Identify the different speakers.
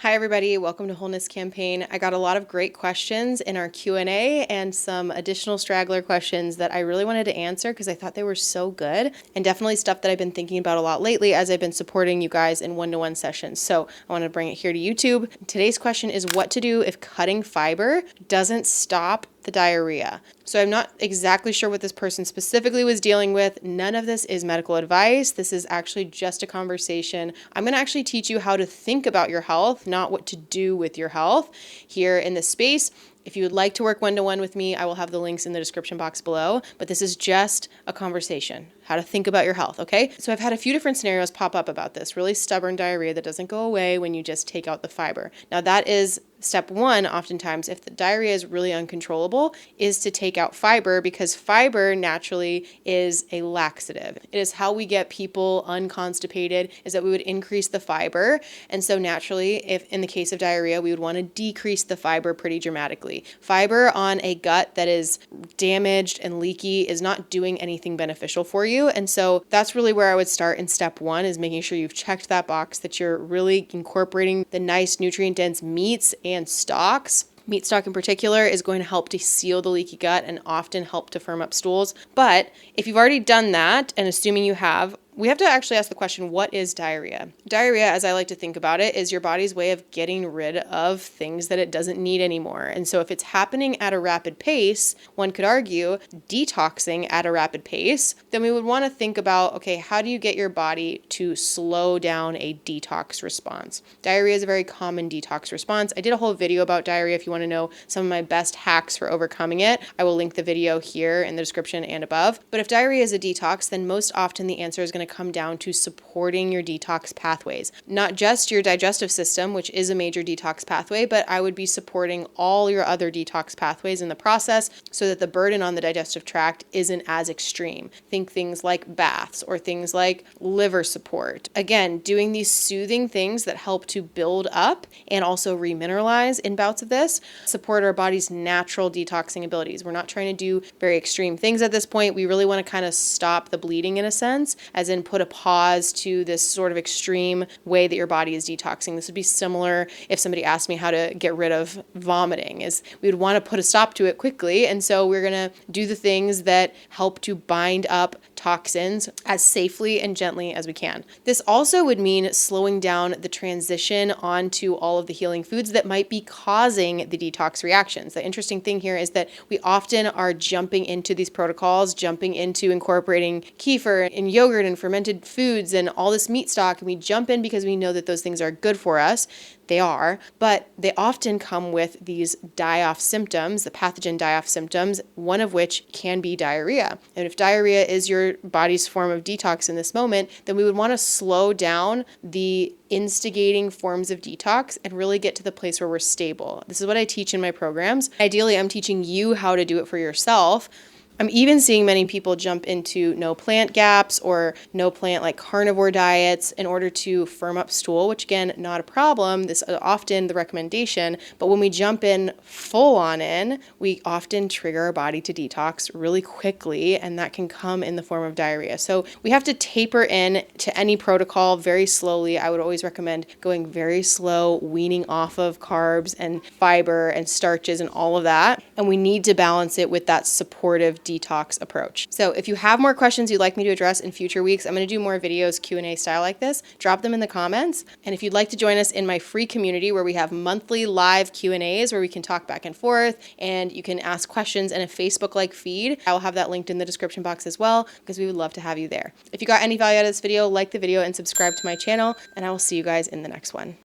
Speaker 1: Hi everybody, welcome to Wholeness Campaign. I got a lot of great questions in our Q&A and some additional straggler questions that I really wanted to answer because I thought they were so good and definitely stuff that I've been thinking about a lot lately as I've been supporting you guys in one-to-one sessions. So I want to bring it here to YouTube. Today's question is what to do if cutting fiber doesn't stop the diarrhea. So I'm not exactly sure what this person specifically was dealing with. None of this is medical advice. This is actually just a conversation. I'm going to actually teach you how to think about your health, not what to do with your health here in this space. If you would like to work one-to-one with me, I will have the links in the description box below, but this is just a conversation, how to think about your health, okay? So I've had a few different scenarios pop up about this, really stubborn diarrhea that doesn't go away when you just take out the fiber. Now that is step one, oftentimes, if the diarrhea is really uncontrollable, is to take out fiber because fiber naturally is a laxative. It is how we get people unconstipated, is that we would increase the fiber. And so naturally, if in the case of diarrhea, we would want to decrease the fiber pretty dramatically. Fiber on a gut that is damaged and leaky is not doing anything beneficial for you. And so that's really where I would start in step one, is making sure you've checked that box, that you're really incorporating the nice nutrient-dense meats and stocks. Meat stock in particular is going to help to seal the leaky gut and often help to firm up stools. But if you've already done that, and assuming you have, we have to actually ask the question, what is diarrhea? Diarrhea, as I like to think about it, is your body's way of getting rid of things that it doesn't need anymore. And so if it's happening at a rapid pace, one could argue detoxing at a rapid pace, then we would want to think about, okay, how do you get your body to slow down a detox response? Diarrhea is a very common detox response. I did a whole video about diarrhea. If you want to know some of my best hacks for overcoming it, I will link the video here in the description and above. But if diarrhea is a detox, then most often the answer is going to come down to supporting your detox pathways. Not just your digestive system, which is a major detox pathway, but I would be supporting all your other detox pathways in the process so that the burden on the digestive tract isn't as extreme. Think things like baths or things like liver support. Again, doing these soothing things that help to build up and also remineralize in bouts of this support our body's natural detoxing abilities. We're not trying to do very extreme things at this point. We really want to kind of stop the bleeding in a sense, as in put a pause to this sort of extreme way that your body is detoxing. This would be similar if somebody asked me how to get rid of vomiting, is we would want to put a stop to it quickly. And so we're going to do the things that help to bind up toxins as safely and gently as we can. This also would mean slowing down the transition onto all of the healing foods that might be causing the detox reactions. The interesting thing here is that we often are jumping into these protocols, jumping into incorporating kefir and yogurt and fermented foods and all this meat stock, and we jump in because we know that those things are good for us. They are, but they often come with these die-off symptoms, the pathogen die-off symptoms, one of which can be diarrhea. And if diarrhea is your body's form of detox in this moment, then we would want to slow down the instigating forms of detox and really get to the place where we're stable. This is what I teach in my programs. Ideally, I'm teaching you how to do it for yourself. I'm even seeing many people jump into no plant gaps or no plant like carnivore diets in order to firm up stool, which again, not a problem. This is often the recommendation, but when we jump in full on in, we often trigger our body to detox really quickly, and that can come in the form of diarrhea. So we have to taper in to any protocol very slowly. I would always recommend going very slow, weaning off of carbs and fiber and starches and all of that. And we need to balance it with that supportive detox approach. So if you have more questions you'd like me to address in future weeks, I'm going to do more videos Q&A style like this. Drop them in the comments. And if you'd like to join us in my free community where we have monthly live Q&As where we can talk back and forth and you can ask questions in a Facebook-like feed, I will have that linked in the description box as well because we would love to have you there. If you got any value out of this video, like the video and subscribe to my channel, and I will see you guys in the next one.